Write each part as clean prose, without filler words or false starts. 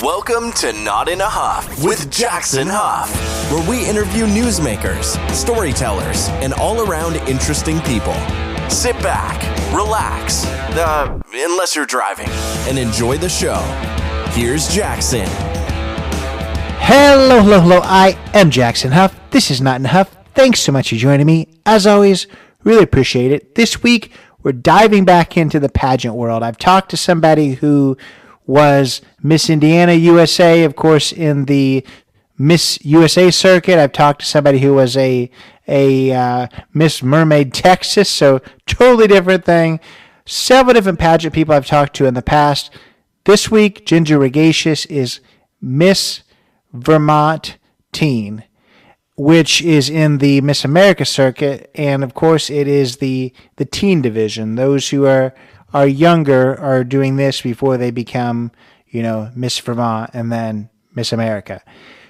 Welcome to Not in a Huff with Jackson Huff, where we interview newsmakers, storytellers, and all-around interesting people. Sit back, relax, unless you're driving, and enjoy the show. Here's Jackson. Hello. I am Jackson Huff. This is Not in a Huff. Thanks so much for joining me. As always, really appreciate it. This week, we're diving back into the pageant world. I've talked to somebody who was Miss Indiana USA, of course, in the Miss USA circuit. I've talked to somebody who was a Miss Mermaid Texas, so totally different thing. Several different pageant people I've talked to in the past. This week, Ginger Ragaishis is Miss Vermont Teen, which is in the Miss America circuit, and of course it is the teen division. Those who are younger are doing this before they become, Miss Vermont and then Miss America.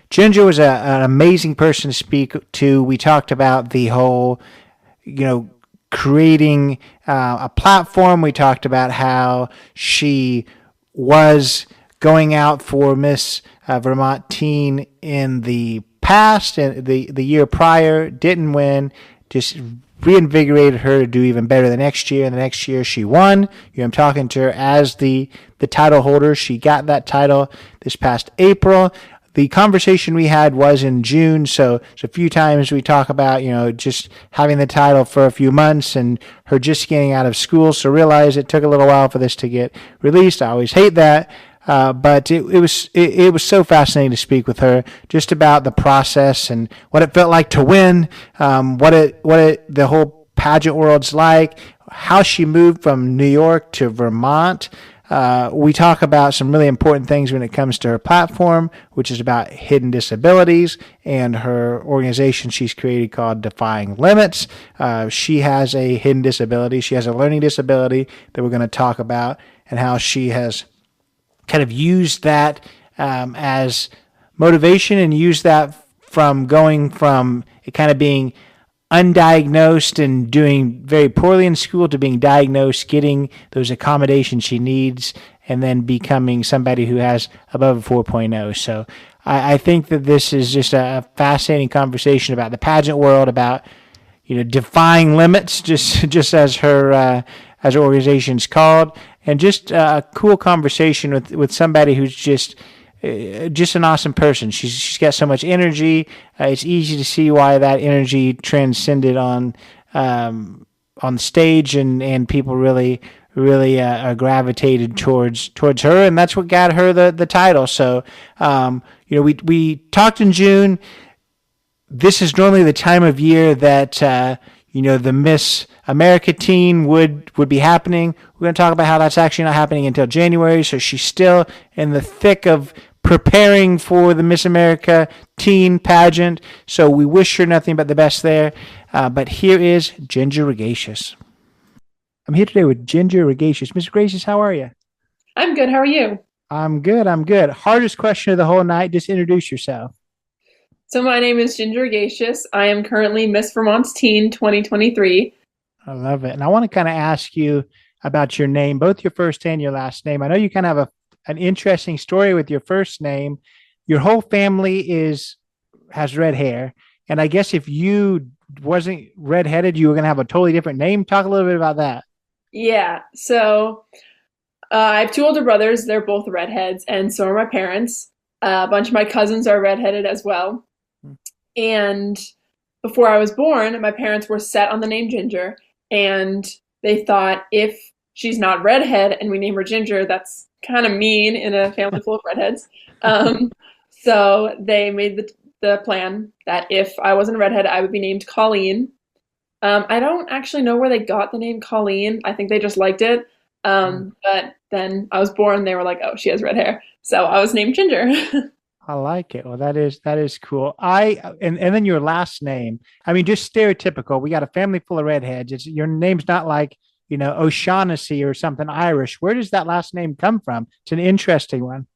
Ginger was an amazing person to speak to. We talked about the whole, creating a platform. We talked about how she was going out for Miss Vermont Teen in the past and the year prior, didn't win, just reinvigorated her to do even better the next year, and the next year she won. I'm talking to her as the title holder. She got that title this past April. The conversation we had was in June, so a few times we talk about, just having the title for a few months and her just getting out of school, so realize it took a little while for this to get released. I always hate that. But it was so fascinating to speak with her just about the process and what it felt like to win, the whole pageant world's like, how she moved from New York to Vermont. We talk about some really important things when it comes to her platform, which is about hidden disabilities and her organization she's created called Defying Limits. She has a hidden disability. She has a learning disability that we're going to talk about, and how she has kind of used that as motivation, and used that from going from it kind of being undiagnosed and doing very poorly in school to being diagnosed, getting those accommodations she needs, and then becoming somebody who has above a 4.0. So I think that this is just a fascinating conversation about the pageant world, about defying limits, just as her organization's called, and just a cool conversation with somebody who's just an awesome person. She's got so much energy. It's easy to see why that energy transcended on stage, and people really gravitated towards her, and that's what got her the title. So we talked in June. This is normally the time of year that the Miss America Teen would be happening. We're going to talk about how that's actually not happening until January, so she's still in the thick of preparing for the Miss America Teen pageant, so we wish her nothing but the best there. But here is Ginger Ragaishis. I'm here today with Ginger Ragaishis. Miss Ragaishis, how are you? I'm good. How are you? I'm good. Hardest question of the whole night, just introduce yourself. So my name is Ginger Ragaishis. I am currently Miss Vermont's Teen 2023. I love it. And I want to kind of ask you about your name, both your first and your last name. I know you kind of have an interesting story with your first name. Your whole family has red hair. And I guess if you wasn't redheaded, you were going to have a totally different name. Talk a little bit about that. Yeah. So I have two older brothers. They're both redheads, and so are my parents. A bunch of my cousins are redheaded as well. And before I was born, my parents were set on the name Ginger, and they thought if she's not redhead and we name her Ginger, that's kind of mean in a family full of redheads. So they made the plan that if I wasn't a redhead, I would be named Colleen. I don't actually know where they got the name Colleen. I think they just liked it. But then I was born, they were like, oh, she has red hair. So I was named Ginger. I like it. Well, that is cool. And then your last name. I mean, just stereotypical. We got a family full of redheads. Your name's not like, O'Shaughnessy or something Irish. Where does that last name come from? It's an interesting one.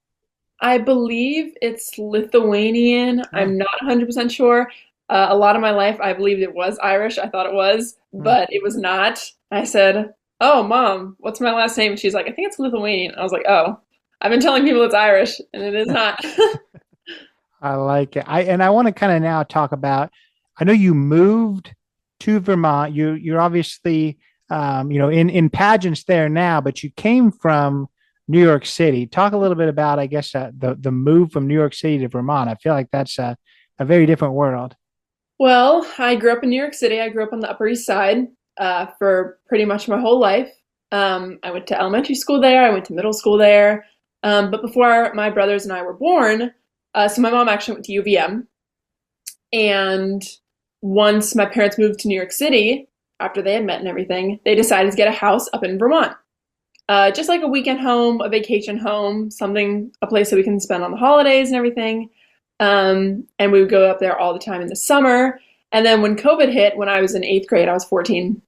I believe it's Lithuanian. Oh. I'm not 100% sure. A lot of my life, I believed it was Irish. I thought it was, but it was not. I said, oh, Mom, what's my last name? And she's like, I think it's Lithuanian. I was like, oh. I've been telling people it's Irish, and it is not. I like it. I want to kind of now talk about. I know you moved to Vermont. You're obviously in pageants there now, but you came from New York City. Talk a little bit about, I guess, the move from New York City to Vermont. I feel like that's a very different world. Well, I grew up in New York City. I grew up on the Upper East Side for pretty much my whole life. I went to elementary school there. I went to middle school there. But before my brothers and I were born, so my mom actually went to UVM. And once my parents moved to New York City, after they had met and everything, they decided to get a house up in Vermont. Just like a weekend home, a vacation home, a place that we can spend on the holidays and everything. And we would go up there all the time in the summer. And then when COVID hit, when I was in 8th grade, I was 14,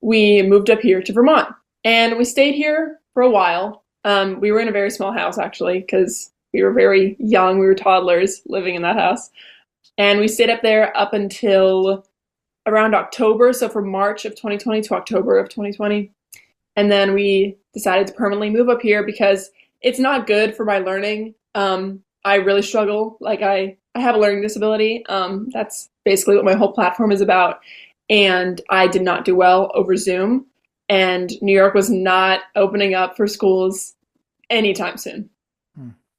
we moved up here to Vermont. And we stayed here for a while. We were in a very small house, actually, because we were very young. We were toddlers living in that house. And we stayed up there up until around October. So from March of 2020 to October of 2020. And then we decided to permanently move up here because it's not good for my learning. I really struggle. Like I have a learning disability. That's basically what my whole platform is about. And I did not do well over Zoom. And New York was not opening up for schools anytime soon.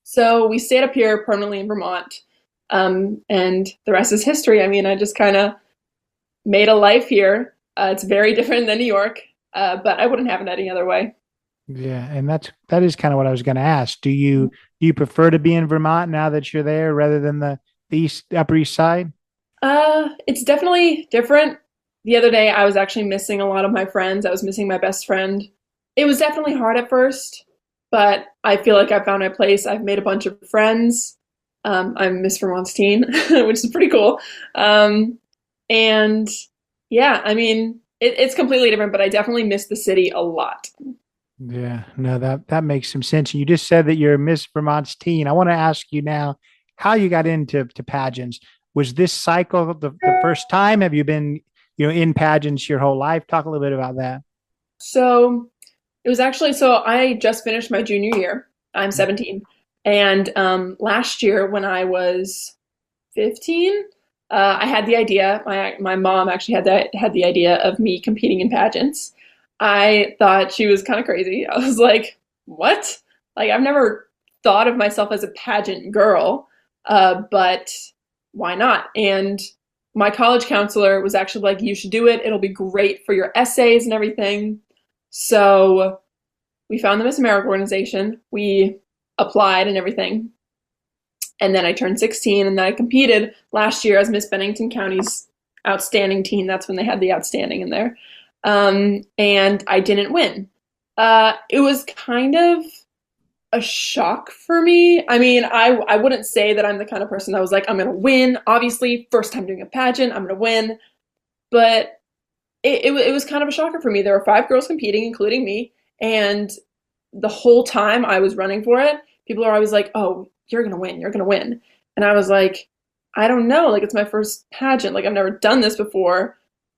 So we stayed up here permanently in Vermont. And the rest is history. I mean, I just kind of made a life here. It's very different than New York, but I wouldn't have it any other way. Yeah, and that is kind of what I was going to ask. Do you prefer to be in Vermont now that you're there rather than the Upper East Side? It's definitely different. The other day, I was actually missing a lot of my friends. I was missing my best friend. It was definitely hard at first, but I feel like I found my place. I've made a bunch of friends. I'm Miss Vermont's teen, which is pretty cool. And yeah, I mean, it's completely different, but I definitely miss the city a lot. Yeah, no, that makes some sense. You just said that you're Miss Vermont's teen. I want to ask you now how you got into pageants. Was this cycle the first time? Have you been, in pageants your whole life? Talk a little bit about that. So it was actually, so I just finished my junior year. I'm 17. And last year when I was 15, I had the idea, my mom actually had the idea of me competing in pageants. I thought she was kind of crazy. I was like, what? Like, I've never thought of myself as a pageant girl, but why not? And my college counselor was actually like, you should do it. It'll be great for your essays and everything. So we found the Miss America organization. We applied and everything. And then I turned 16 and then I competed last year as Miss Bennington County's outstanding teen. That's when they had the outstanding in there. And I didn't win. It was kind of a shock for me. I mean, I wouldn't say that I'm the kind of person that was like, I'm going to win. Obviously, first time doing a pageant, I'm going to win. But it was kind of a shocker for me. There were 5 girls competing, including me. And the whole time I was running for it, people are always like, oh, you're going to win. You're going to win. And I was like, I don't know. Like, it's my first pageant. Like, I've never done this before.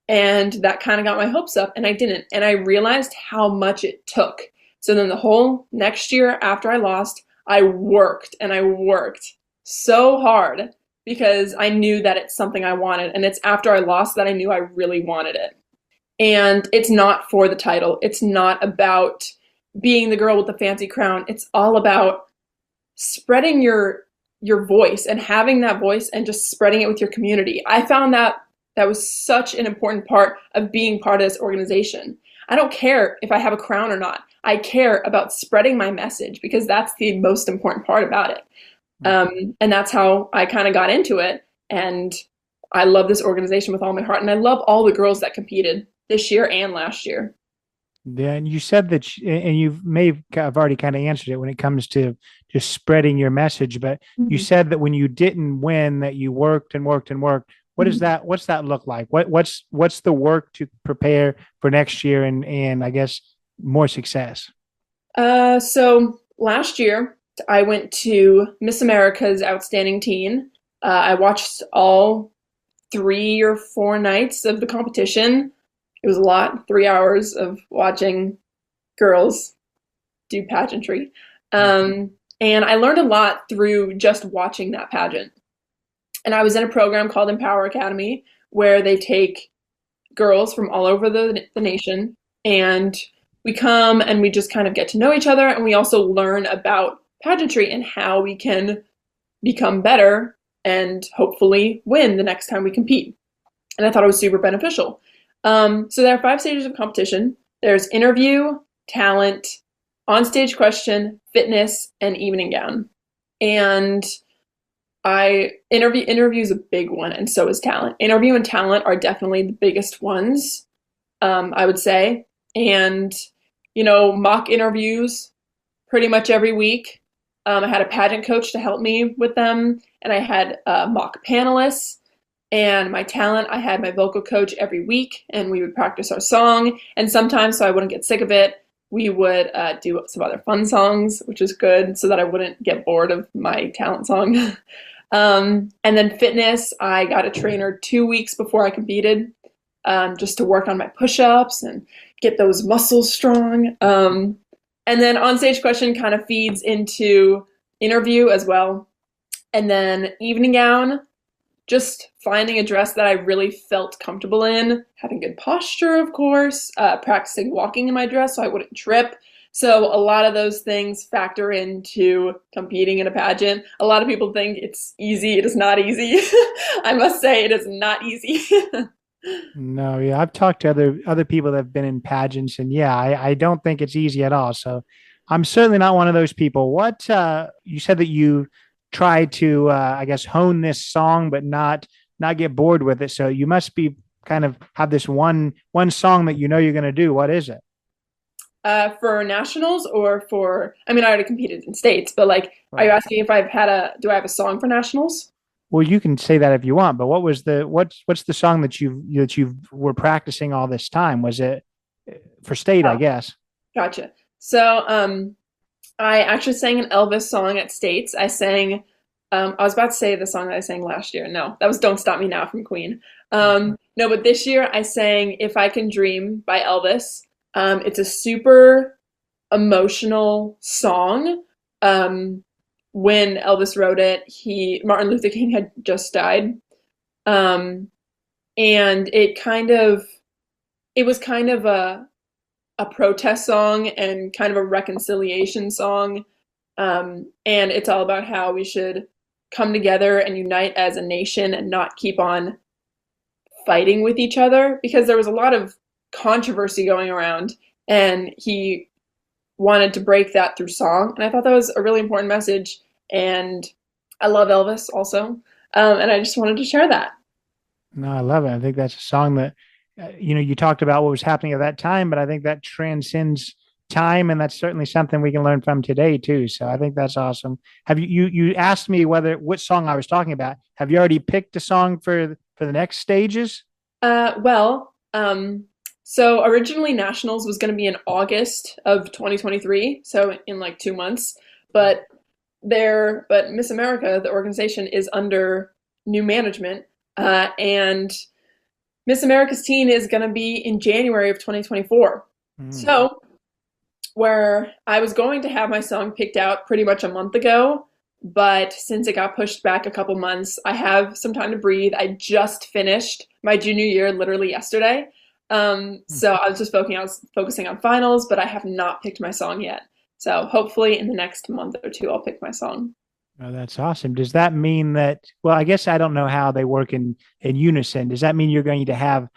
And that kind of got my hopes up, and I didn't. And I realized how much it took. So then the whole next year after I lost, I worked and I worked so hard because I knew that it's something I wanted. And it's after I lost that I knew I really wanted it. And it's not for the title. It's not about being the girl with the fancy crown. It's all about spreading your voice and having that voice and just spreading it with your community. I found that was such an important part of being part of this organization. I don't care if I have a crown or not. I care about spreading my message because that's the most important part about it. And that's how I kind of got into it. And I love this organization with all my heart. And I love all the girls that competed this year and last year. Yeah, and you said that, and you may have already kind of answered it when it comes to just spreading your message. But you said that when you didn't win, that you worked and worked and worked. What is that? What's that look like? What's the work to prepare for next year and I guess more success? So last year I went to Miss America's Outstanding Teen. I watched all 3 or 4 nights of the competition. It was a lot, 3 hours of watching girls do pageantry. And I learned a lot through just watching that pageant. And I was in a program called Empower Academy, where they take girls from all over the nation, and we come and we just kind of get to know each other, and we also learn about pageantry and how we can become better and hopefully win the next time we compete. And I thought it was super beneficial. So there are 5 stages of competition. There's interview, talent, onstage question, fitness, and evening gown. And interview is a big one, and so is talent. Interview and talent are definitely the biggest ones, I would say. And, mock interviews pretty much every week. I had a pageant coach to help me with them, and I had mock panelists. And my talent, I had my vocal coach every week, and we would practice our song. And sometimes, so I wouldn't get sick of it, we would do some other fun songs, which is good, so that I wouldn't get bored of my talent song. And then fitness, I got a trainer 2 weeks before I competed, just to work on my push-ups and get those muscles strong. And then onstage question kind of feeds into interview as well. And then evening gown, just finding a dress that I really felt comfortable in, having good posture, of course, practicing walking in my dress so I wouldn't trip. So a lot of those things factor into competing in a pageant. A lot of people think it's easy. It is not easy. I must say it is not easy. No, yeah, I've talked to other people that have been in pageants, and yeah, I don't think it's easy at all. So I'm certainly not one of those people. What you said that you tried to, I guess, hone this song, but not get bored with it. So you must be kind of have this one song that you're going to do. What is it? For nationals or I already competed in states, but like, right. Are you asking if do I have a song for nationals? Well, you can say that if you want, but what's the song that you were practicing all this time? Was it for state, I guess? Gotcha. So, I actually sang an Elvis song at States. I sang, I was about to say the song that I sang last year. No, that was Don't Stop Me Now from Queen. No, but this year I sang If I Can Dream by Elvis. It's a super emotional song. When Elvis wrote it, Martin Luther King had just died. And it was kind of a protest song and kind of a reconciliation song. And it's all about how we should come together and unite as a nation and not keep on fighting with each other, because there was a lot of controversy going around, and he wanted to break that through song. And I thought that was a really important message. And I love Elvis also. And I just wanted to share that. No, I love it. I think that's a song that, you talked about what was happening at that time, but I think that transcends time, and that's certainly something we can learn from today too. So I think that's awesome. Have you asked me what song I was talking about? Have you already picked a song for the next stages? So originally Nationals was going to be in August of 2023, so in like 2 months. But Miss America, the organization, is under new management, and Miss America's Teen is going to be in January of 2024. So where I was going to have my song picked out pretty much a month ago, but since it got pushed back a couple months, I have some time to breathe. I just finished my junior year literally yesterday. So I was just focusing on finals, but I have not picked my song yet. So hopefully in the next month or two, I'll pick my song. Oh, that's awesome. Does that mean that, well, I guess I don't know how they work in unison. Does that mean you're going to have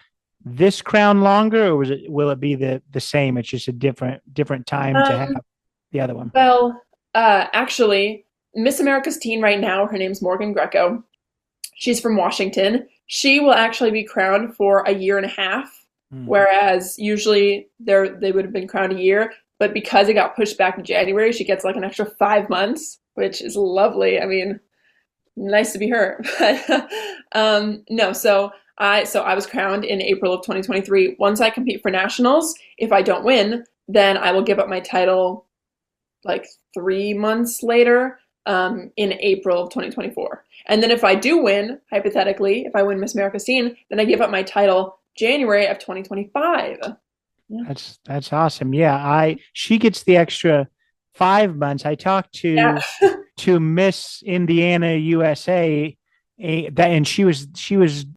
this crown longer, or will it be the same? It's just a different time to have the other one. Well, actually, Miss America's Teen right now, her name's Morgan Greco. She's from Washington. She will actually be crowned for a year and a half, whereas usually they would have been crowned a year. But because it got pushed back in January, she gets like an extra 5 months, which is lovely. I mean, nice to be her. No, so I was crowned in April of 2023. Once I compete for nationals, if I don't win, then I will give up my title like 3 months later, in April of 2024. And then if I do win, hypothetically, if I win Miss America's Teen, then I give up my title January of 2025. Yeah. That's awesome. Yeah, she gets the extra 5 months. I talked Yeah. to Miss Indiana USA, and she was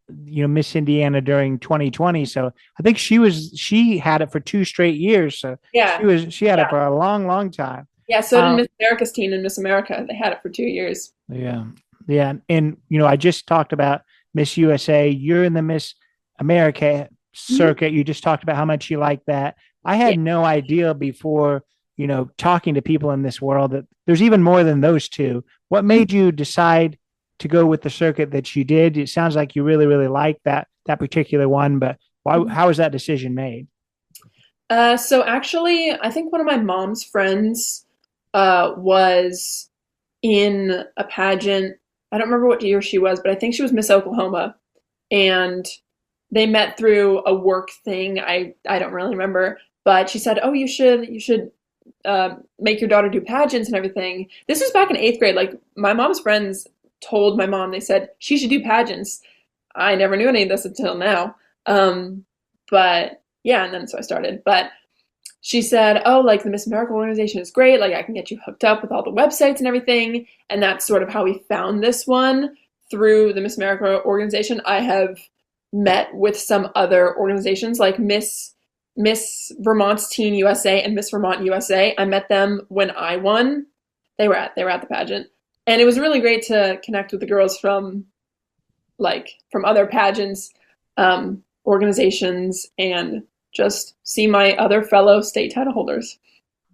Miss Indiana during 2020. So I think she had it for 2 straight years. So Yeah. she had it Yeah. for a long, long time. Yeah. So did Um, Miss America's teen and Miss America. They had it for 2 years. yeah, yeah, and I just talked about Miss USA. You're in the Miss America Mhm. circuit. You just talked about how much you like that. I had Yeah. no idea before, talking to people in this world that there's even more than those two. What Mhm. made you decide to go with the circuit that you did? It sounds like you really, really like that particular one, but why? How was that decision made? So actually, I think one of my mom's friends was in a pageant. I don't remember what year she was, but I think she was Miss Oklahoma. And they met through a work thing. I don't really remember, but she said, "Oh, you should make your daughter do pageants and everything." This was back in 8th grade. Like my mom's friends told my mom, they said she should do pageants. I never knew any of this until now. But yeah, and then so I started. But she said, "Oh, like the Miss America organization is great. Like I can get you hooked up with all the websites and everything." And that's sort of how we found this one through the Miss America organization. I have met with some other organizations like Miss Vermont's Teen USA and Miss Vermont USA. I met them when I won. They were at the pageant, and it was really great to connect with the girls from other pageants, organizations, and just see my other fellow state title holders.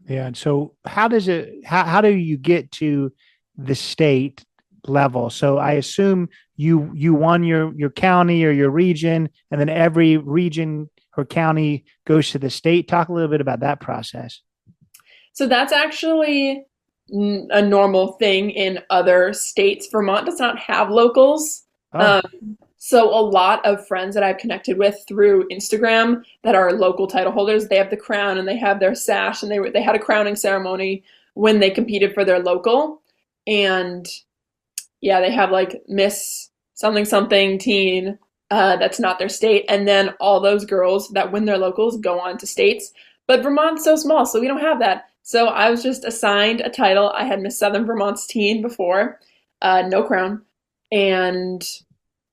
Yeah. And so how do you get to the state level? So I assume you won your county or your region, and then every region or county goes to the state. Talk a little bit about that process. So that's actually a normal thing in other states. Vermont does not have locals. Oh, Um, so a lot of friends that I've connected with through Instagram that are local title holders, they have the crown and they have their sash, and they had a crowning ceremony when they competed for their local. And yeah, they have like Miss something something teen, that's not their state, and then all those girls that win their locals go on to states. But Vermont's so small, so we don't have that. So I was just assigned a title. I had Miss Southern Vermont's teen before, no crown, and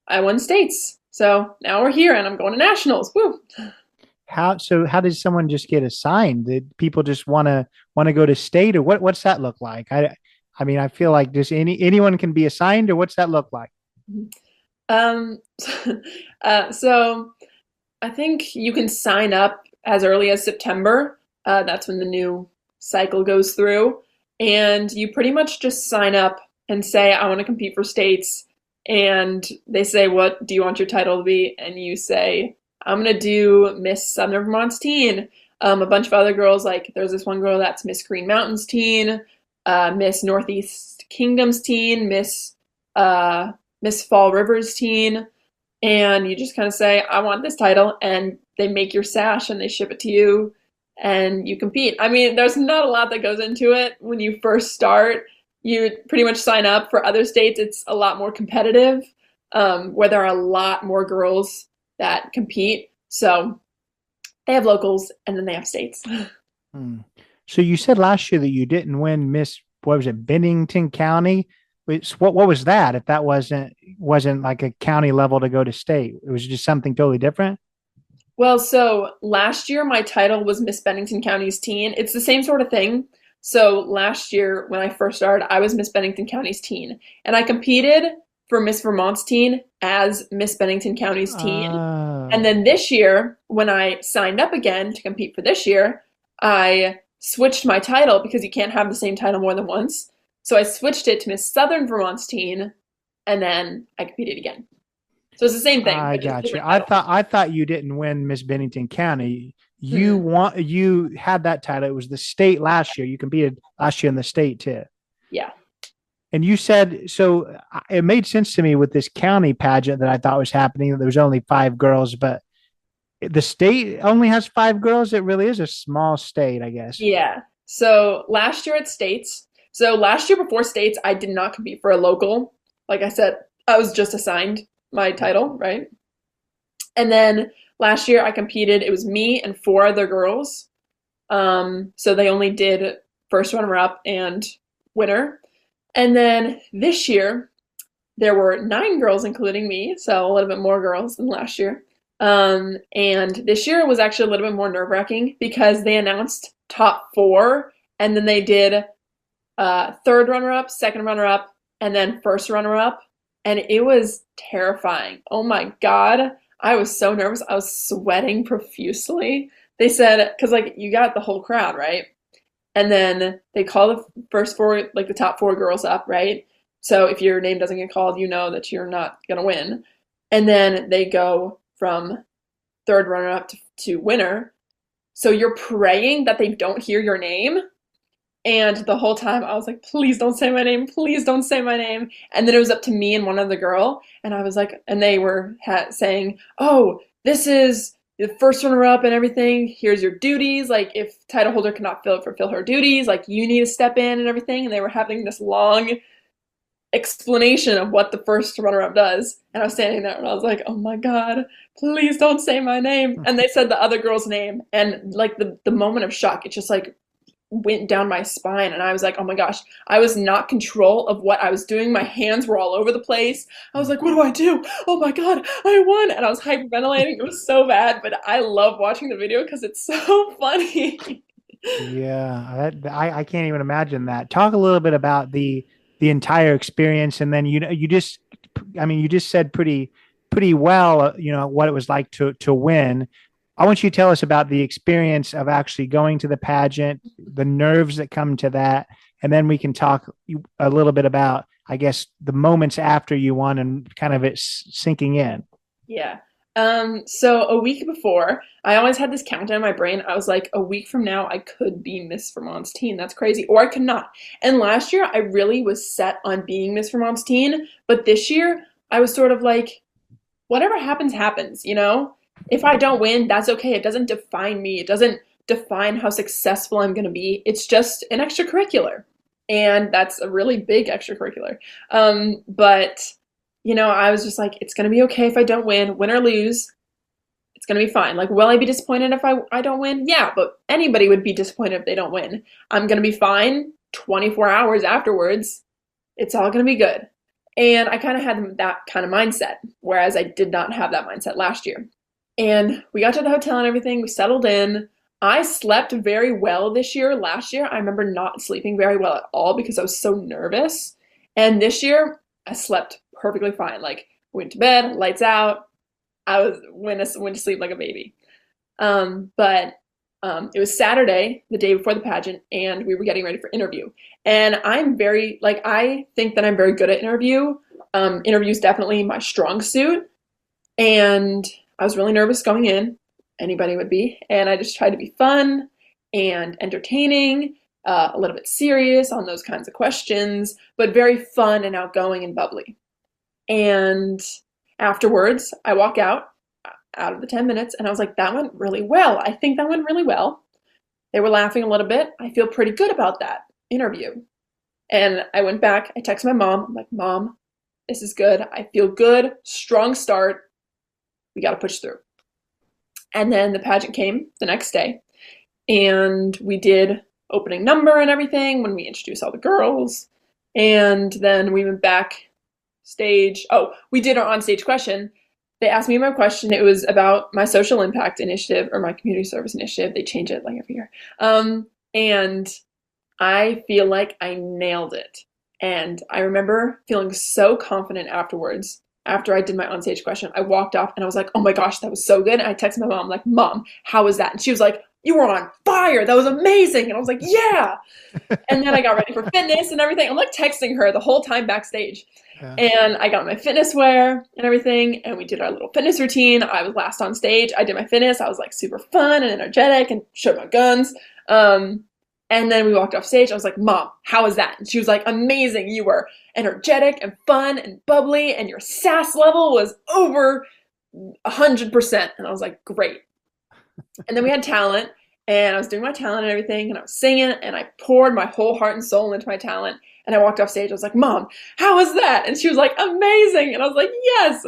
I won states. So now we're here, and I'm going to nationals. Woo! how did someone just get assigned? Did people just want to go to state, or what's that look like? I mean, I feel like just anyone can be assigned, or what's that look like? Um, so I think you can sign up as early as September. That's when the new cycle goes through. And you pretty much just sign up and say, I want to compete for states. And they say, what do you want your title to be? And you say, I'm going to do Miss Southern Vermont's teen. A bunch of other girls, like there's this one girl that's Miss Green Mountains teen, Miss Northeast Kingdoms teen, Miss Fall Rivers teen, and you just kind of say, I want this title, and they make your sash and they ship it to you, and you compete. I mean, there's not a lot that goes into it when you first start. You pretty much sign up. For other states, it's a lot more competitive, where there are a lot more girls that compete. So they have locals and then they have states. Hmm. So you said last year that you didn't win Miss, what was it, Bennington County? What was that? If that wasn't like a county level to go to state, it was just something totally different. Well, so last year my title was Miss Bennington County's teen. It's the same sort of thing. So last year when I first started, I was Miss Bennington County's teen, and I competed for Miss Vermont's teen as Miss Bennington County's teen. And Oh, then this year, when I signed up again to compete for this year, I switched my title because you can't have the same title more than once. So I switched it to Miss Southern Vermont's teen, and then I competed again. So it's the same thing, I but just got you. different I title. thought I thought you didn't win Miss Bennington County. Hmm. You had that title. It was the state last year. You competed last year in the state too. Yeah. And you said so. It made sense to me with this county pageant that I thought was happening. That there was only 5 girls, but the state only has 5 girls. It really is a small state, I guess. Yeah. So last year at states. So last year before states, I did not compete for a local. Like I said, I was just assigned my title, right? And then last year I competed. It was me and 4 other girls. So they only did first runner-up, and winner. And then this year, there were 9 girls, including me, so a little bit more girls than last year. And this year was actually a little bit more nerve-wracking because they announced top 4, and then they did third runner-up, second runner-up, and then first runner-up, and it was terrifying. Oh my God, I was so nervous. I was sweating profusely. They said, because like you got the whole crowd, right? And then they call the first 4, like the top 4 girls up, right? So if your name doesn't get called, you know that you're not going to win. And then they go from third runner-up to winner. So you're praying that they don't hear your name. And the whole time I was like, please don't say my name. Please don't say my name. And then it was up to me and one other girl. And I was like, and they were saying, oh, this is the first runner-up and everything. Here's your duties. Like if title holder cannot fulfill her duties, like you need to step in and everything. And they were having this long explanation of what the first runner-up does. And I was standing there and I was like, oh my God, please don't say my name. And they said the other girl's name. And like the moment of shock, it just like went down my spine. And I was like, oh my gosh, I was not control of what I was doing. My hands were all over the place. I was like, what do I do? Oh my God, I won. And I was hyperventilating. It was so bad, but I love watching the video because it's so funny. Yeah, I can't even imagine that. Talk a little bit about the entire experience, and then you just said pretty well, what it was like to win. I want you to tell us about the experience of actually going to the pageant, the nerves that come to that, and then we can talk a little bit about, I guess, the moments after you won and kind of it sinking in. Yeah. So a week before, I always had this countdown in my brain. I was like, a week from now, I could be Miss Vermont's teen. That's crazy. Or I could not. And last year, I really was set on being Miss Vermont's teen. But this year, I was sort of like, whatever happens, happens, If I don't win, that's okay. It doesn't define me. It doesn't define how successful I'm going to be. It's just an extracurricular. And that's a really big extracurricular. But I was just like, it's going to be okay if I don't win or lose. It's going to be fine. Like, will I be disappointed if I don't win? Yeah, but anybody would be disappointed if they don't win. I'm going to be fine 24 hours afterwards. It's all going to be good. And I kind of had that kind of mindset, whereas I did not have that mindset last year. And we got to the hotel and everything. We settled in. I slept very well this year. Last year, I remember not sleeping very well at all because I was so nervous. And this year, I slept perfectly fine. Like, went to bed, lights out. I went to sleep like a baby. But it was Saturday, the day before the pageant, and we were getting ready for interview. And I think that I'm very good at interview. Interview is definitely my strong suit. And I was really nervous going in. Anybody would be. And I just tried to be fun and entertaining, a little bit serious on those kinds of questions, but very fun and outgoing and bubbly. And afterwards, I walk out of the 10 minutes, and I was like, that went really well. I think that went really well. They were laughing a little bit. I feel pretty good about that interview. And I went back. I texted my mom. I'm like, Mom, this is good. I feel good. Strong start. We got to push through. And then the pageant came the next day, and we did opening number and everything when we introduced all the girls. And then we went back stage. Oh, we did our on-stage question. They asked me my question. It was about my social impact initiative or my community service initiative. They change it like every year. And I feel like I nailed it. And I remember feeling so confident afterwards. After I did my onstage question, I walked off and I was like, oh my gosh, that was so good. And I texted my mom, like, Mom, how was that? And she was like, you were on fire. That was amazing. And I was like, yeah. And then I got ready for fitness and everything. I'm like texting her the whole time backstage. Yeah. And I got my fitness wear and everything. And we did our little fitness routine. I was last on stage. I did my fitness. I was like super fun and energetic and showed my guns. And then we walked off stage. I was like, Mom, how was that? And she was like, amazing. You were energetic and fun and bubbly, and your sass level was over 100%. And I was like, great. And then we had talent, and I was doing my talent and everything, and I was singing, and I poured my whole heart and soul into my talent. And I walked off stage. I was like, Mom, how was that? And she was like, amazing. And I was like, yes.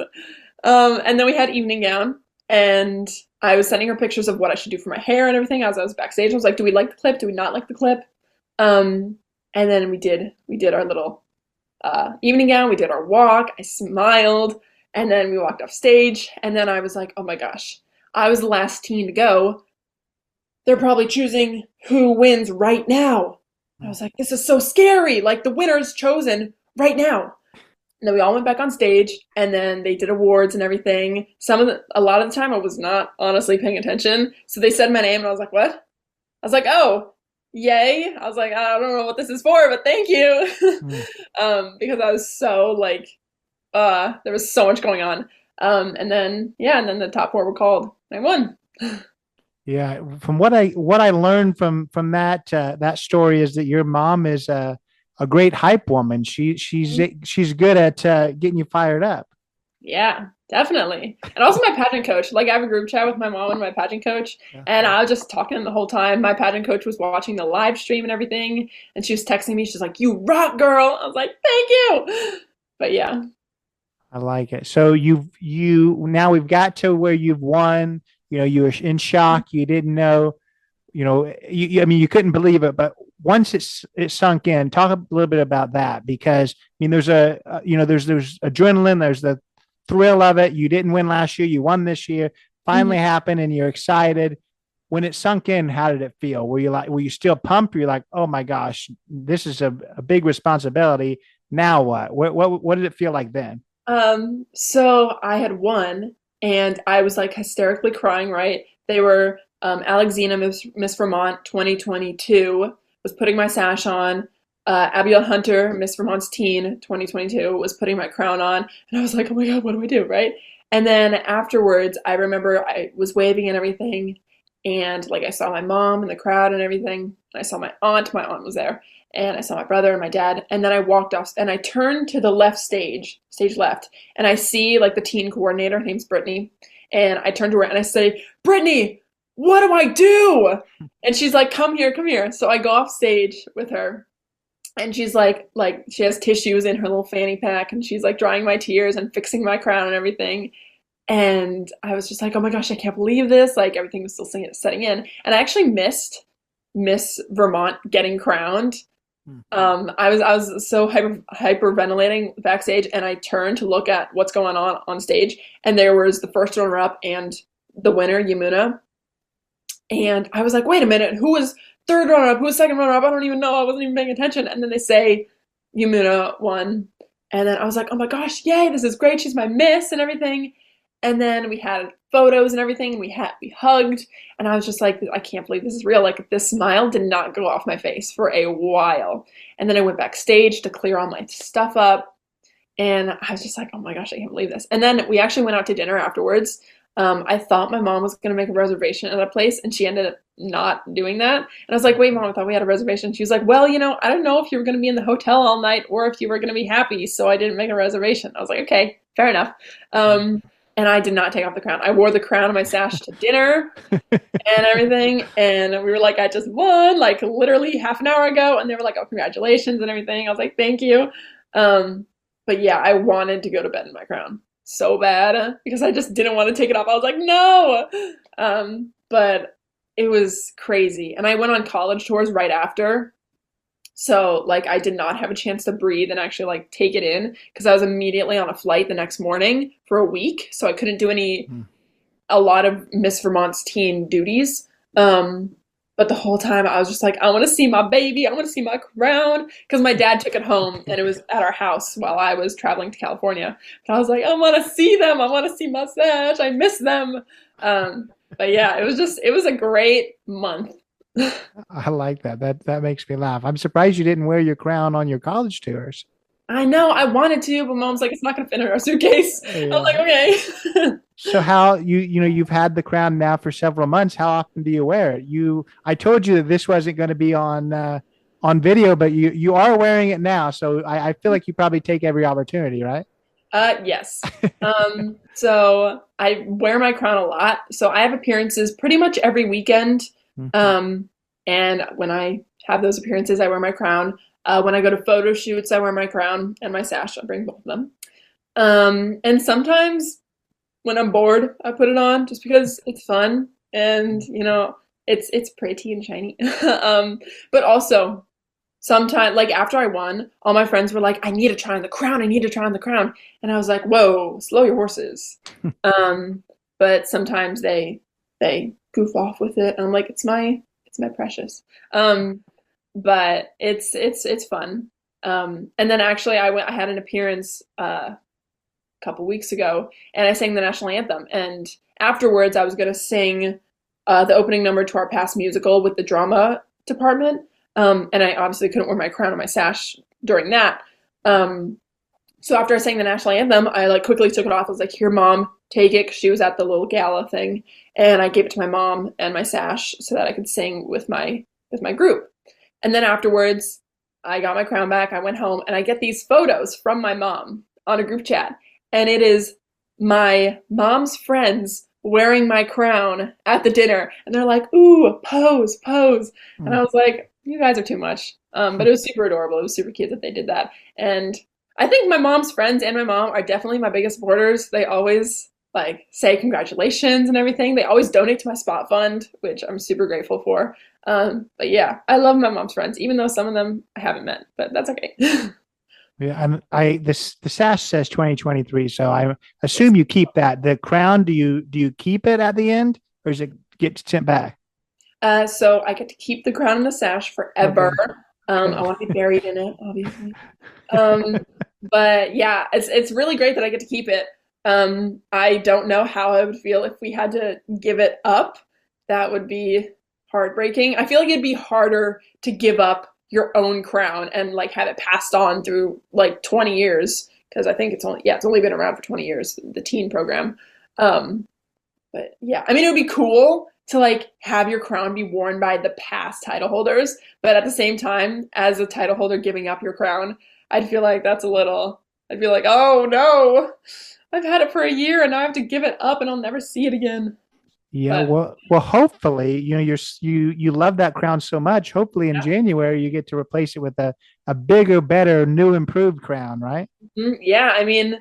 And then we had evening gown, and I was sending her pictures of what I should do for my hair and everything as I was backstage. I was like, do we like the clip? Do we not like the clip? And then we did our little evening gown. We did our walk. I smiled, and then we walked off stage. And then I was like, oh my gosh, I was the last teen to go. They're probably choosing who wins right now. I was like, this is so scary. Like the winner's chosen right now. And then we all went back on stage, and then they did awards and everything. A lot of the time I was not honestly paying attention. So they said my name, and I was like, what? I was like, oh, yay. I was like, I don't know what this is for, but thank you. Because I was so like, there was so much going on. And then the top four were called. I won. Yeah, from what I learned from that story is that your mom is a great hype woman. She's good at getting you fired up. Yeah, definitely. And also my pageant coach. Like I have a group chat with my mom and my pageant coach, and I was just talking the whole time. My pageant coach was watching the live stream and everything, and she was texting me. She's like, "You rock, girl." I was like, "Thank you." But yeah. I like it. So now we've got to where you've won. You were in shock. You didn't know. I mean, you couldn't believe it. But once it sunk in, talk a little bit about that, because I mean, there's there's adrenaline. There's the thrill of it. You didn't win last year. You won this year. Finally happened, and you're excited. When it sunk in, how did it feel? Were you still pumped? Were you like, oh my gosh, this is a big responsibility. Now what? What did it feel like then? So I had won, and I was like hysterically crying, right? They were, Alexina, Miss Vermont 2022, was putting my sash on. Abigail Hunter, Miss Vermont's Teen 2022, was putting my crown on. And I was like, oh my God, what do I do, right? And then afterwards, I remember I was waving and everything. And like I saw my mom in the crowd and everything. I saw my aunt was there. And I saw my brother and my dad. And then I walked off and I turned to the left stage left. And I see like the teen coordinator, her name's Brittany. And I turn to her and I say, Brittany, what do I do? And she's like, come here. So I go off stage with her. And she's like she has tissues in her little fanny pack. And she's like drying my tears and fixing my crown and everything. And I was just like, oh my gosh, I can't believe this. Like everything was still setting in. And I actually missed Miss Vermont getting crowned. I was so hyperventilating backstage, and I turned to look at what's going on stage, and there was the first runner up and the winner, Yamuna. And I was like, wait a minute, who was third runner up? Who was second runner up? I don't even know. I wasn't even paying attention. And then they say Yamuna won. And then I was like, oh my gosh, yay, this is great. She's my miss and everything. And then we had photos and everything, and we hugged, and I was just like, I can't believe this is real. Like this smile did not go off my face for a while. And then I went backstage to clear all my stuff up, and I was just like, oh my gosh, I can't believe this. And then we actually went out to dinner afterwards. I thought my mom was going to make a reservation at a place, and she ended up not doing that. And I was like, wait, Mom, I thought we had a reservation. She was like, well, I don't know if you were going to be in the hotel all night or if you were going to be happy, so I didn't make a reservation. I was like, okay, fair enough. And I did not take off the crown. I wore the crown and my sash to dinner and everything. And we were like, I just won, like literally half an hour ago. And they were like, oh, congratulations and everything. I was like, thank you. But yeah, I wanted to go to bed in my crown so bad because I just didn't want to take it off. I was like, no. But it was crazy. And I went on college tours right after. So like I did not have a chance to breathe and actually like take it in because I was immediately on a flight the next morning for a week. So I couldn't do a lot of Miss Vermont's Teen duties. But the whole time I was just like, I want to see my baby. I want to see my crown because my dad took it home and it was at our house while I was traveling to California. But I was like, I want to see them. I want to see my sash. I miss them. But yeah, it was a great month. I like that. That makes me laugh. I'm surprised you didn't wear your crown on your college tours. I know, I wanted to, but Mom's like, it's not going to fit in our suitcase. Yeah. I was like, okay. So how you've had the crown now for several months. How often do you wear it? I told you that this wasn't going to be on video, but you are wearing it now. So I feel like you probably take every opportunity, right? Yes. So I wear my crown a lot. So I have appearances pretty much every weekend. And when I have those appearances, I wear my crown. When I go to photo shoots, I wear my crown and my sash. I bring both of them. And sometimes when I'm bored, I put it on just because it's fun and it's pretty and shiny. But also sometimes, like after I won, all my friends were like, I need to try on the crown. I need to try on the crown. And I was like, whoa, slow your horses. But sometimes they goof off with it. And I'm like, it's my precious. But it's fun. And then actually I had an appearance, a couple weeks ago, and I sang the national anthem. And afterwards I was going to sing, the opening number to our past musical with the drama department. And I obviously couldn't wear my crown and my sash during that. So after I sang the national anthem, I like quickly took it off. I was like, here, Mom, take it. 'Cause she was at the little gala thing. And I gave it to my mom and my sash so that I could sing with my group. And then afterwards, I got my crown back. I went home and I get these photos from my mom on a group chat. And it is my mom's friends wearing my crown at the dinner. And they're like, ooh, pose, pose. And I was like, you guys are too much. But it was super adorable. It was super cute that they did that. And I think my mom's friends and my mom are definitely my biggest supporters. They always like say congratulations and everything. They always donate to my spot fund, which I'm super grateful for. But yeah, I love my mom's friends, even though some of them I haven't met, but that's okay. Yeah, the sash says 2023, so I assume you keep that. The crown, do you keep it at the end, or does it get sent back? So I get to keep the crown and the sash forever. Okay. I want to be buried in it, obviously. But yeah, it's really great that I get to keep it. I don't know how I would feel if we had to give it up. That would be heartbreaking. I feel like it'd be harder to give up your own crown and like have it passed on through like 20 years, because I think it's only been around for 20 years, the teen program. But yeah, I mean, it would be cool to like have your crown be worn by the past title holders, but at the same time, as a title holder giving up your crown, I'd feel like I'd be like, oh no, I've had it for a year and now I have to give it up and I'll never see it again. Yeah, well, hopefully, you love that crown so much. Hopefully, in January, you get to replace it with a bigger, better, new, improved crown, right? Yeah, I mean,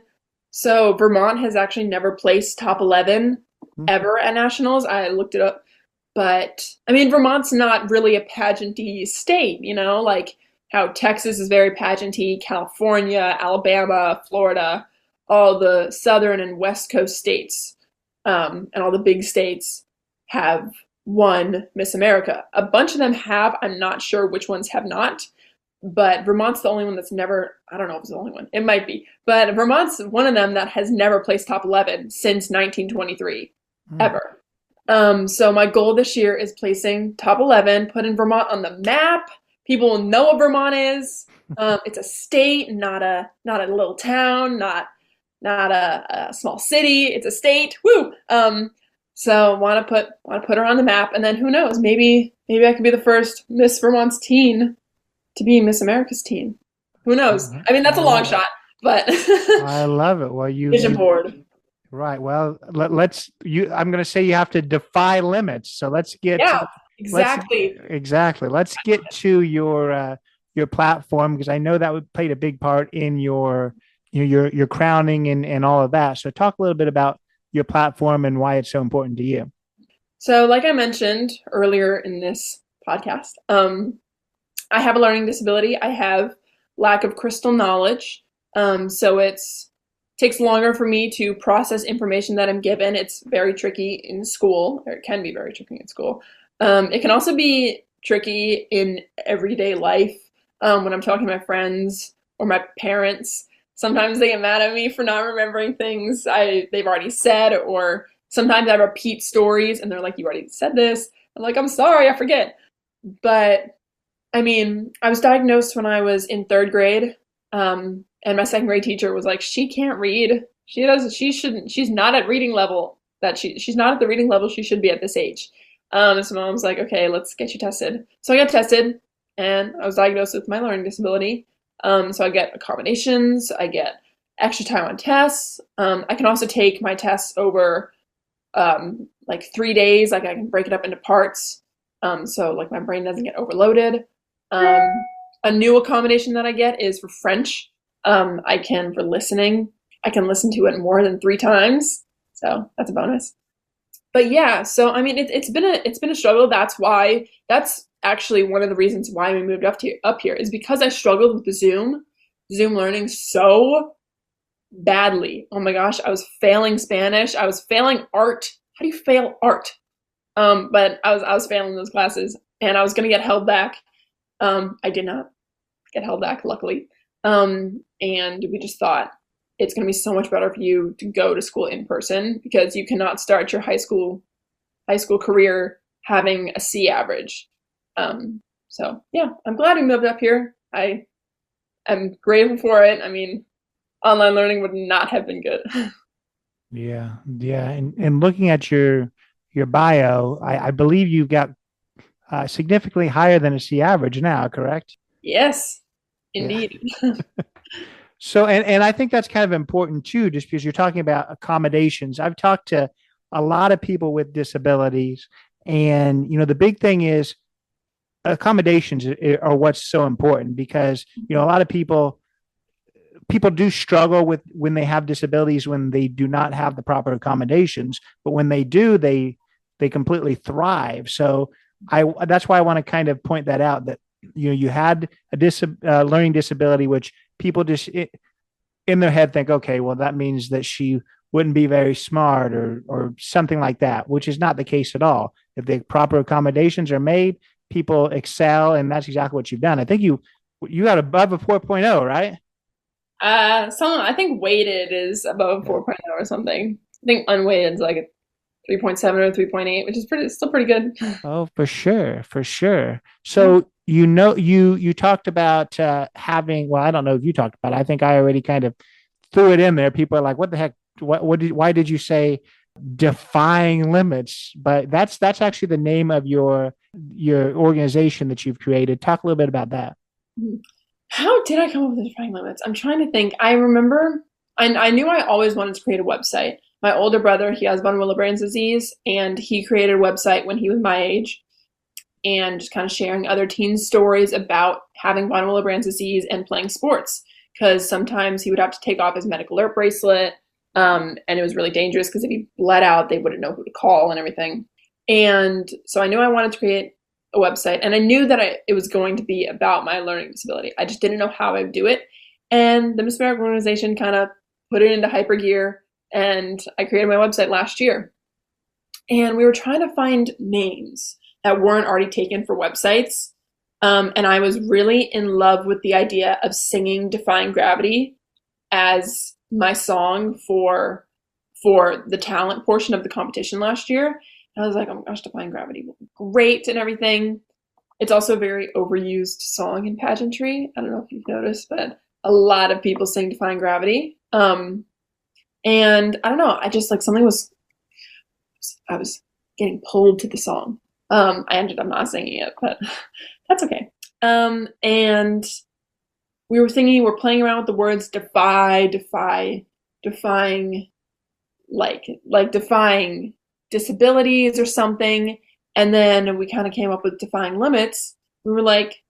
so Vermont has actually never placed top 11 ever at nationals. I looked it up, but I mean, Vermont's not really a pageant-y state, like how Texas is very pageant-y, California, Alabama, Florida, all the southern and west coast states. And all the big states have won Miss America. A bunch of them have. I'm not sure which ones have not. But Vermont's the only one that's never, I don't know if it's the only one. It might be. But Vermont's one of them that has never placed top 11 since 1923, ever. So my goal this year is placing top 11, putting Vermont on the map. People will know what Vermont is. It's a state, not a little town, not a small city. It's a state. Woo! So want to put her on the map, and then who knows? Maybe I could be the first Miss Vermont's teen to be Miss America's teen. Who knows? I mean, that's a long shot, but I love it. Well, vision board. Right. Well, I'm going to say you have to defy limits. So let's get. Yeah, exactly. Exactly. Let's get to your platform, because I know that played a big part in your crowning and all of that. So talk a little bit about your platform and why it's so important to you. So like I mentioned earlier in this podcast, I have a learning disability. I have lack of crystal knowledge. So takes longer for me to process information that I'm given. It's very tricky in school, or it can be very tricky in school. It can also be tricky in everyday life. When I'm talking to my friends or my parents, sometimes they get mad at me for not remembering things they've already said, or sometimes I repeat stories and they're like, you already said this. I'm like, I'm sorry, I forget. But I mean, I was diagnosed when I was in 3rd grade. And my 2nd grade teacher was like, she can't read. She's not at reading level she's not at the reading level she should be at this age. So mom's like, okay, let's get you tested. So I got tested and I was diagnosed with my learning disability. So I get accommodations, I get extra time on tests. I can also take my tests over like 3 days. Like I can break it up into parts. So like my brain doesn't get overloaded. A new accommodation that I get is for French. For listening, I can listen to it more than 3 times. So that's a bonus. But yeah, so I mean, it's been a struggle. That's actually one of the reasons why we moved up here is because I struggled with the Zoom learning so badly. Oh my gosh, I was failing Spanish. I was failing art. How do you fail art? But I was failing those classes, and I was going to get held back. I did not get held back, luckily. And we just thought it's going to be so much better for you to go to school in person, because you cannot start your high school career having a C average. So yeah, I'm glad we moved up here. I'm grateful for it. I mean, online learning would not have been good. Yeah. And looking at your bio, I believe you've got significantly higher than a C average now, correct? Yes, Yeah. indeed. So, and I think that's kind of important too, just because you're talking about accommodations. I've talked to a lot of people with disabilities, and the big thing is accommodations are what's so important, because a lot of people do struggle with when they have disabilities, when they do not have the proper accommodations, but when they do, they completely thrive. So that's why I want to kind of point that out, that you had a learning disability, which people just in their head think, okay, well, that means that she wouldn't be very smart or something like that, which is not the case at all. If the proper accommodations are made, people excel, and that's exactly what you've done. I think you got above a 4.0, right? I think weighted is above 4.0 or something. I think unweighted is like a 3.7 or 3.8, which is still pretty good. Oh, for sure, for sure. So you talked about having. Well, I don't know if you talked about it. I think I already kind of threw it in there. People are like, "What the heck? Why did you say defying limits?" But that's actually the name of your organization that you've created. Talk a little bit about that. How did I come up with the Defying Limits? I'm trying to think. I remember I knew I always wanted to create a website. My older brother, he has von Willebrand's disease, and he created a website when he was my age, and just kind of sharing other teens' stories about having von Willebrand's disease and playing sports. Because sometimes he would have to take off his medical alert bracelet, and it was really dangerous because if he bled out, they wouldn't know who to call and everything. And so I knew I wanted to create a website, and I knew that it was going to be about my learning disability. I just didn't know how I would do it. And the Miss America organization kind of put it into hyper gear, and I created my website last year. And we were trying to find names that weren't already taken for websites. And I was really in love with the idea of singing Defying Gravity as my song for the talent portion of the competition last year. And I was like, oh my gosh, Defying Gravity will be great and everything. It's also a very overused song in pageantry. I don't know if you've noticed, but a lot of people sing Defying Gravity. And I don't know, I just I was getting pulled to the song. I ended up not singing it, but that's okay. And we were playing around with the words defying, like defying disabilities or something. And then we kind of came up with Defying Limits. We were like,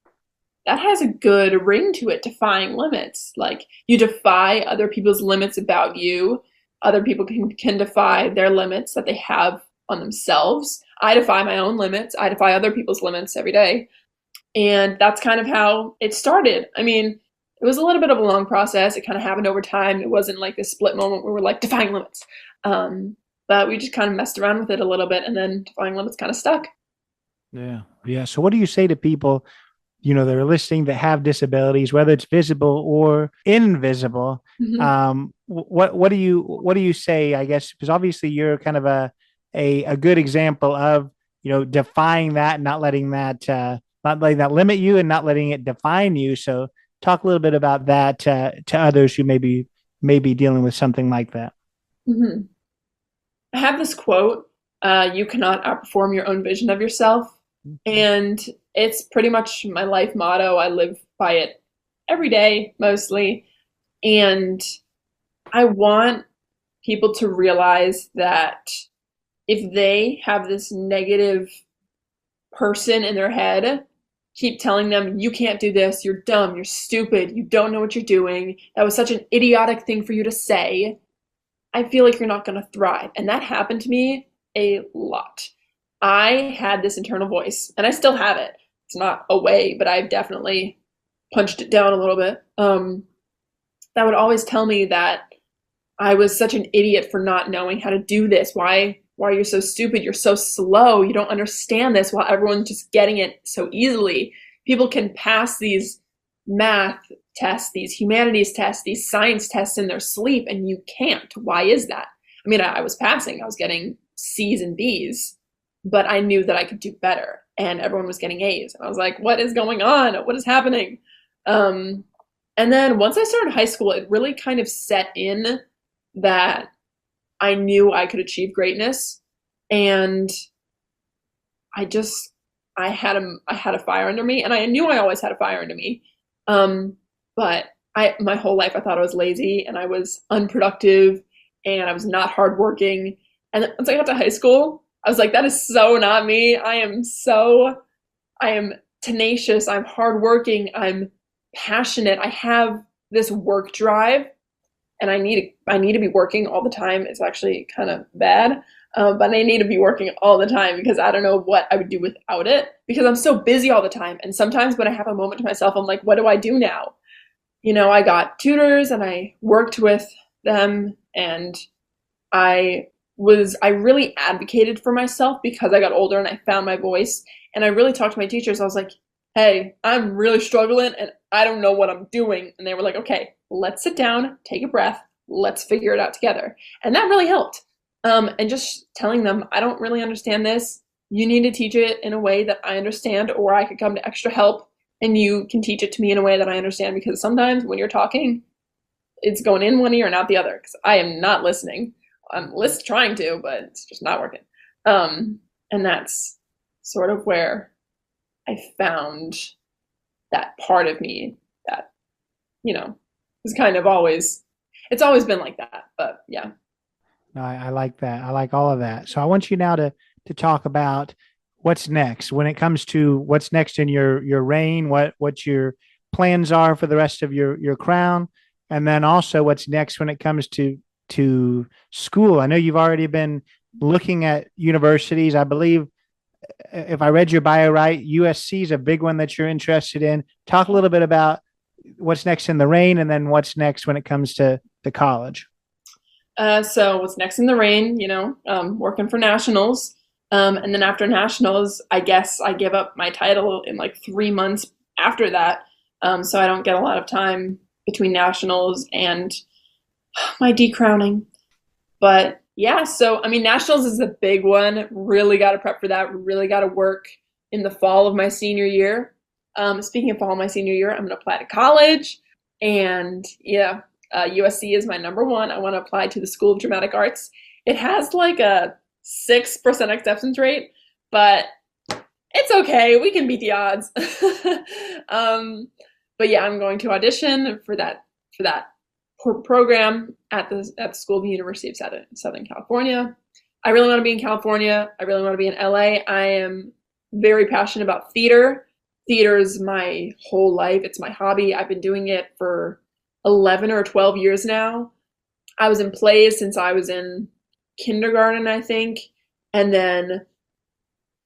that has a good ring to it, Defying Limits. Like, you defy other people's limits about you. Other people can defy their limits that they have on themselves. I defy my own limits. I defy other people's limits every day. And that's kind of how it started. I mean, it was a little bit of a long process. It kind of happened over time. It wasn't like this split moment where we're like, Defying Limits. But we just kind of messed around with it a little bit, and then Defying Limits kind of stuck. Yeah. Yeah. So what do you say to people, that are listening, that have disabilities, whether it's visible or invisible? Mm-hmm. What do you say, I guess, because obviously you're kind of a good example of, defying that, not letting that limit you and not letting it define you. So talk a little bit about that to others who may be dealing with something like that. Mm-hmm. I have this quote, you cannot outperform your own vision of yourself. And it's pretty much my life motto. I live by it every day, mostly. And I want people to realize that if they have this negative person in their head, keep telling them, you can't do this, you're dumb, you're stupid, you don't know what you're doing, that was such an idiotic thing for you to say, I feel like you're not going to thrive. And that happened to me a lot. I had this internal voice, and I still have it, it's not away, but I've definitely punched it down a little bit. That would always tell me that I was such an idiot for not knowing how to do this. Why are you so stupid? You're so slow. You don't understand this, while everyone's just getting it so easily. People can pass these math tests, these humanities tests, these science tests in their sleep, and you can't. Why is that? I mean, I was passing. I was getting C's and B's, but I knew that I could do better, and everyone was getting A's. And I was like, what is going on? What is happening? And then once I started high school, it really kind of set in that I knew I could achieve greatness, and I had a fire under me, and I knew I always had a fire under me. But my whole life I thought I was lazy and I was unproductive and I was not hardworking. And then once I got to high school, I was like, that is so not me. I am tenacious. I'm hardworking. I'm passionate. I have this work drive, and I need to be working all the time. It's actually kind of bad. But I need to be working all the time because I don't know what I would do without it, because I'm so busy all the time. And sometimes when I have a moment to myself, I'm like, what do I do now? I got tutors and I worked with them, and I really advocated for myself because I got older and I found my voice, and I really talked to my teachers. I was like, hey, I'm really struggling and I don't know what I'm doing. And they were like, okay, let's sit down, take a breath, let's figure it out together. And that really helped. And just telling them, I don't really understand this. You need to teach it in a way that I understand, or I could come to extra help and you can teach it to me in a way that I understand, because sometimes when you're talking, it's going in one ear and out the other, because I am not listening. I'm trying to, but it's just not working. And that's sort of where I found that part of me that, is kind of it's always been like that, but yeah. No, I like that. I like all of that. So I want you now to talk about what's next when it comes to what's next in your reign, what your plans are for the rest of your crown, and then also what's next when it comes to school. I know you've already been looking at universities. I believe, if I read your bio right, USC is a big one that you're interested in. Talk a little bit about what's next in the reign, and then what's next when it comes to college. So what's next in the reign, working for nationals. And then after nationals, I guess I give up my title in like 3 months after that. So I don't get a lot of time between nationals and my decrowning. But yeah, so I mean, nationals is the big one. Really got to prep for that. Really got to work in the fall of my senior year. Speaking of fall of my senior year, I'm going to apply to college. And yeah, USC is my number one. I want to apply to the School of Dramatic Arts. It has like a 6% acceptance rate, but it's okay. We can beat the odds. But yeah, I'm going to audition for that program at the School of the University of Southern California. I really want to be in California. I really want to be in LA. I am very passionate about theater. Theater is my whole life. It's my hobby. I've been doing it for 11 or 12 years now. I was in plays since I was in kindergarten, I think, and then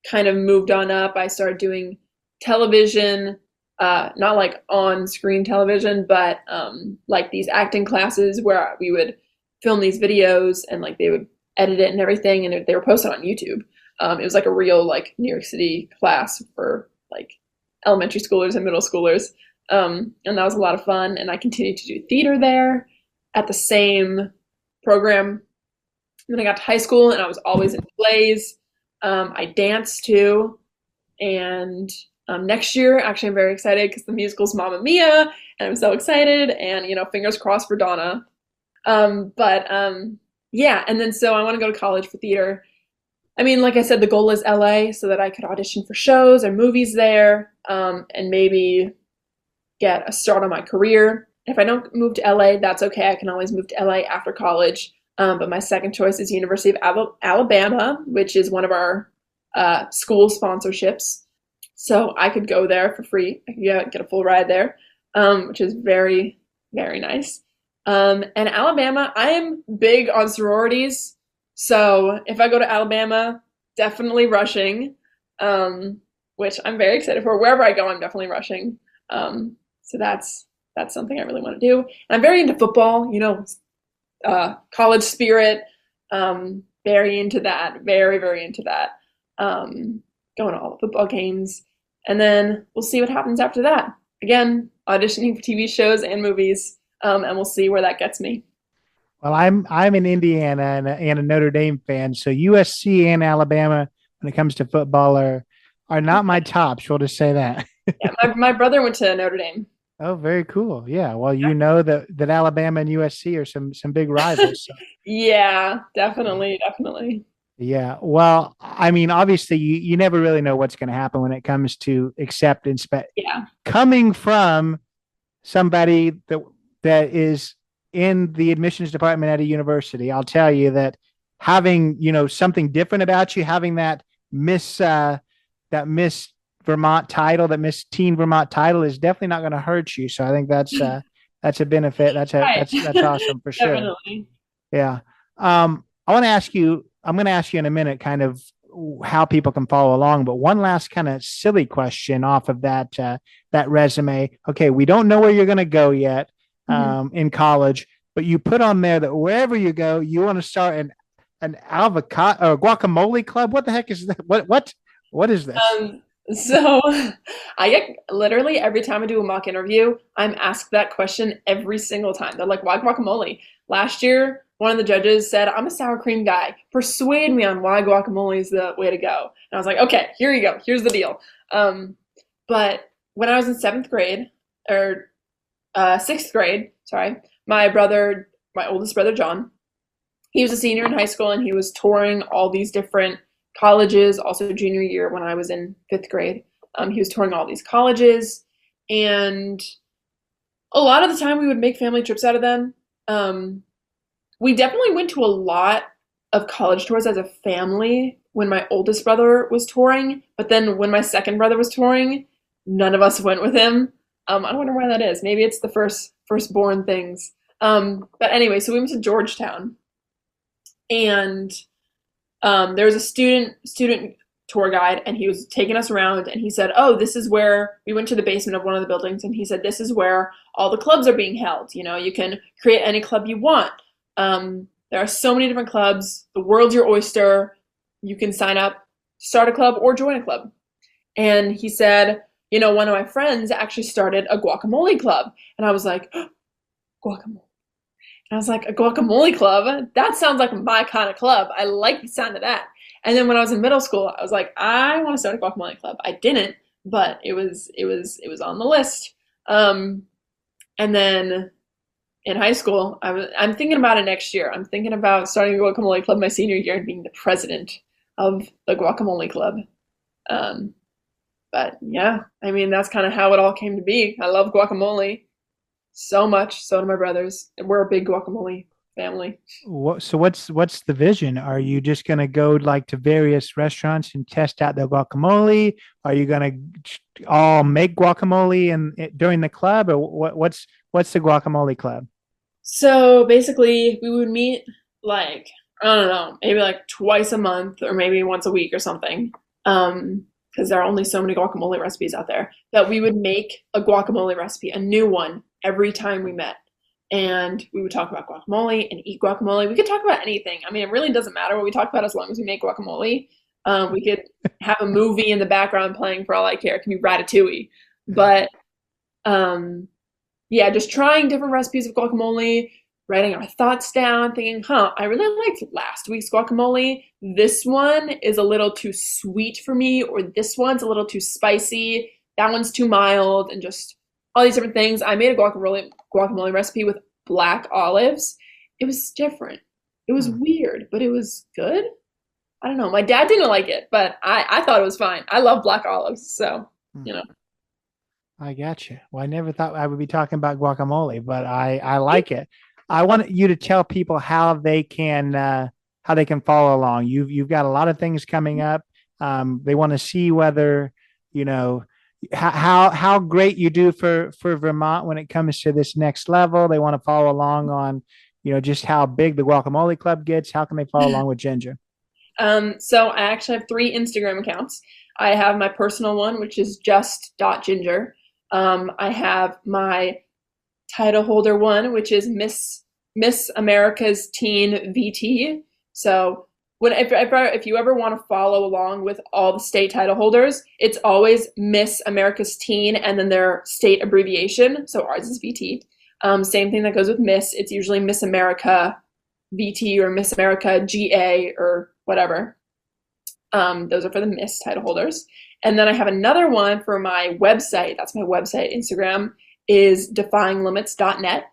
kind of moved on up. I started doing television, not like on-screen television, but like these acting classes where we would film these videos and like they would edit it and everything, and they were posted on YouTube. It was like a real like New York City class for like elementary schoolers and middle schoolers. And that was a lot of fun. And I continued to do theater there at the same program. And then I got to high school and I was always in plays. I danced too. And next year, actually, I'm very excited because the musical's Mamma Mia, and I'm so excited. And, fingers crossed for Donna. Yeah. And then so I want to go to college for theater. I mean, like I said, the goal is LA so that I could audition for shows or movies there, and maybe get a start on my career. If I don't move to LA, that's okay. I can always move to LA after college. But my second choice is University of Alabama, which is one of our school sponsorships. So I could go there for free. I could get a full ride there, which is very, very nice. And Alabama, I am big on sororities. So if I go to Alabama, definitely rushing, which I'm very excited for. Wherever I go, I'm definitely rushing. So that's something I really want to do. And I'm very into football, college spirit. Very into that. Very, very into that. Going to all the football games. And then we'll see what happens after that. Again, auditioning for TV shows and movies. And we'll see where that gets me. Well, I'm in Indiana and a Notre Dame fan, so USC and Alabama, when it comes to football, are not my tops. We'll just say that. Yeah, my brother went to Notre Dame. Oh, very cool. Yeah. Well, you know that Alabama and USC are some big rivals. So. Yeah, definitely. Yeah. Well, I mean, obviously, you never really know what's going to happen when it comes to acceptance, but coming from somebody that is in the admissions department at a university, I'll tell you that having, something different about you, having that Miss Vermont title, that Miss Teen Vermont title is definitely not going to hurt you. So I think that's a benefit. That's awesome for sure. Definitely. Yeah. I'm going to ask you in a minute kind of how people can follow along, but one last kind of silly question off of that resume. Okay. We don't know where you're going to go yet in college, but you put on there that wherever you go, you want to start an avocado or guacamole club. What the heck is that? What is this? So I get literally every time I do a mock interview, I'm asked that question every single time. They're like, why guacamole? Last year, one of the judges said, I'm a sour cream guy. Persuade me on why guacamole is the way to go. And I was like, okay, here you go. Here's the deal. But when I was in sixth grade, sorry, my oldest brother, John, he was a senior in high school and he was touring all these different colleges, also junior year when I was in fifth grade. He was touring all these colleges, and a lot of the time we would make family trips out of them. We definitely went to a lot of college tours as a family when my oldest brother was touring, but then when my second brother was touring, none of us went with him. I wonder why that is. Maybe it's the firstborn things. But anyway, so we went to Georgetown, and there was a student tour guide, and he was taking us around, and he said, oh, this is where we went to the basement of one of the buildings, and he said, this is where all the clubs are being held. You can create any club you want. There are so many different clubs. The world's your oyster. You can sign up, start a club, or join a club. And he said, one of my friends actually started a guacamole club. And I was like, oh, guacamole. And I was like, a guacamole club? That sounds like my kind of club. I like the sound of that. And then when I was in middle school, I was like, I want to start a guacamole club. I didn't, but it was on the list. And then in high school, I'm thinking about it next year. I'm thinking about starting a guacamole club my senior year and being the president of the guacamole club. But yeah, I mean, that's kind of how it all came to be. I love guacamole so much. So do my brothers. And we're a big guacamole family. So what's the vision? Are you just going to go like to various restaurants and test out the guacamole? Are you going to all make guacamole during the club, or what's the guacamole club? So basically, we would meet like, I don't know, maybe like twice a month or maybe once a week or something. Because there are only so many guacamole recipes out there. That we would make a guacamole recipe, a new one, every time we met. And we would talk about guacamole and eat guacamole. We could talk about anything. I mean, it really doesn't matter what we talk about as long as we make guacamole. We could have a movie in the background playing for all I care. It can be Ratatouille. But yeah, just trying different recipes of guacamole, writing our thoughts down, thinking, I really liked last week's guacamole. This one is a little too sweet for me, or this one's a little too spicy. That one's too mild, and just all these different things. I made a guacamole recipe with black olives. It was different. It was weird, but it was good. I don't know. My dad didn't like it, but I thought it was fine. I love black olives, so, I got you. Well, I never thought I would be talking about guacamole, but I like it. I want you to tell people how they can follow along. You've got a lot of things coming up. They want to see whether, how great you do for Vermont when it comes to this next level. They want to follow along on, just how big the guacamole club gets. How can they follow along with Ginger? So I actually have 3 Instagram accounts. I have my personal one, which is just.ginger. I have my title holder one, which is Miss America's Teen VT. So if you ever want to follow along with all the state title holders, it's always Miss America's Teen and then their state abbreviation. So ours is VT. Same thing that goes with Miss. It's usually Miss America VT or Miss America GA or whatever. Those are for the Miss title holders. And then I have another one for my website. That's my website. Instagram is defyinglimits.net.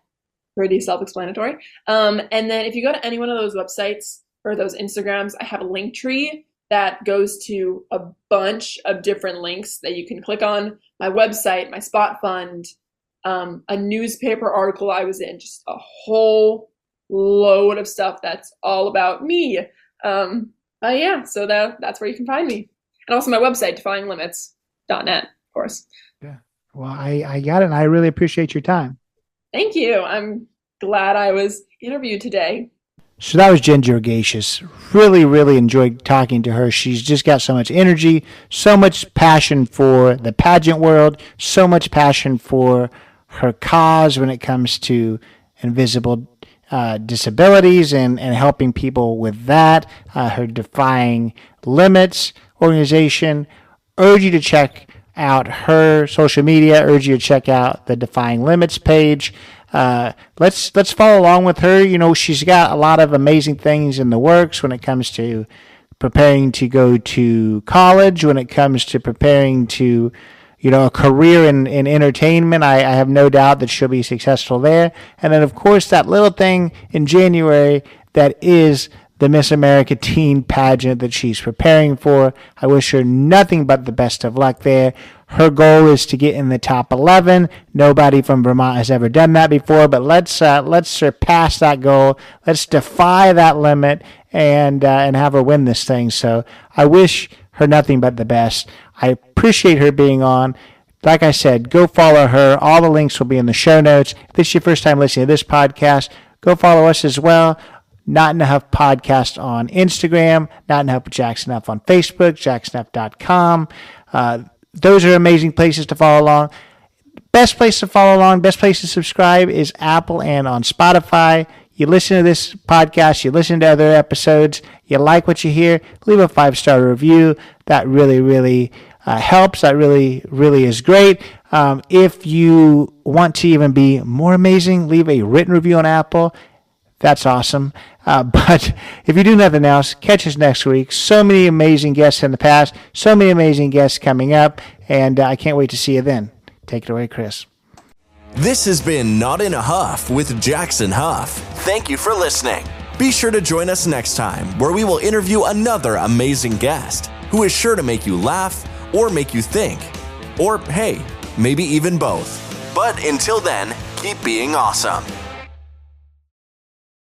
Pretty self-explanatory. And then if you go to any one of those websites or those Instagrams, I have a link tree that goes to a bunch of different links that you can click on. My website, my spot fund, a newspaper article I was in, just a whole load of stuff that's all about me. Yeah, so that's where you can find me. And also my website, defyinglimits.net, of course. Yeah. Well, I got it, and I really appreciate your time. Thank you. I'm glad I was interviewed today. So that was Ginger Ragaishis. Really, really enjoyed talking to her. She's just got so much energy, so much passion for the pageant world, so much passion for her cause when it comes to invisible disabilities and helping people with that. Her Defying Limits organization. Urge you to check out her social media. Urge you to check out the Defying Limits page. Let's follow along with her. You know, she's got a lot of amazing things in the works when it comes to preparing to go to college, when it comes to preparing to, you know, a career in entertainment. I have no doubt that she'll be successful there. And then, of course, that little thing in January that is the Miss America Teen pageant that she's preparing for. I wish her nothing but the best of luck there. Her goal is to get in the top 11. Nobody from Vermont has ever done that before, but let's surpass that goal. Let's defy that limit and have her win this thing. So I wish her nothing but the best. I appreciate her being on. Like I said, go follow her. All the links will be in the show notes. If this is your first time listening to this podcast, go follow us as well. Not Enough Podcast on Instagram, Not Enough with Jackson Huff on Facebook, jacksonuff.com. Those are amazing places to follow along. Best place to follow along, best place to subscribe is Apple and on Spotify. You listen to this podcast, you listen to other episodes, you like what you hear, leave a 5-star review. That really, really helps. That really, really is great. If you want to even be more amazing, leave a written review on Apple. That's awesome. But if you do nothing else, catch us next week. So many amazing guests in the past, so many amazing guests coming up, and I can't wait to see you then. Take it away, Chris. This has been Not in a Huff with Jackson Huff. Thank you for listening. Be sure to join us next time, where we will interview another amazing guest who is sure to make you laugh or make you think. Or, hey, maybe even both. But until then, keep being awesome.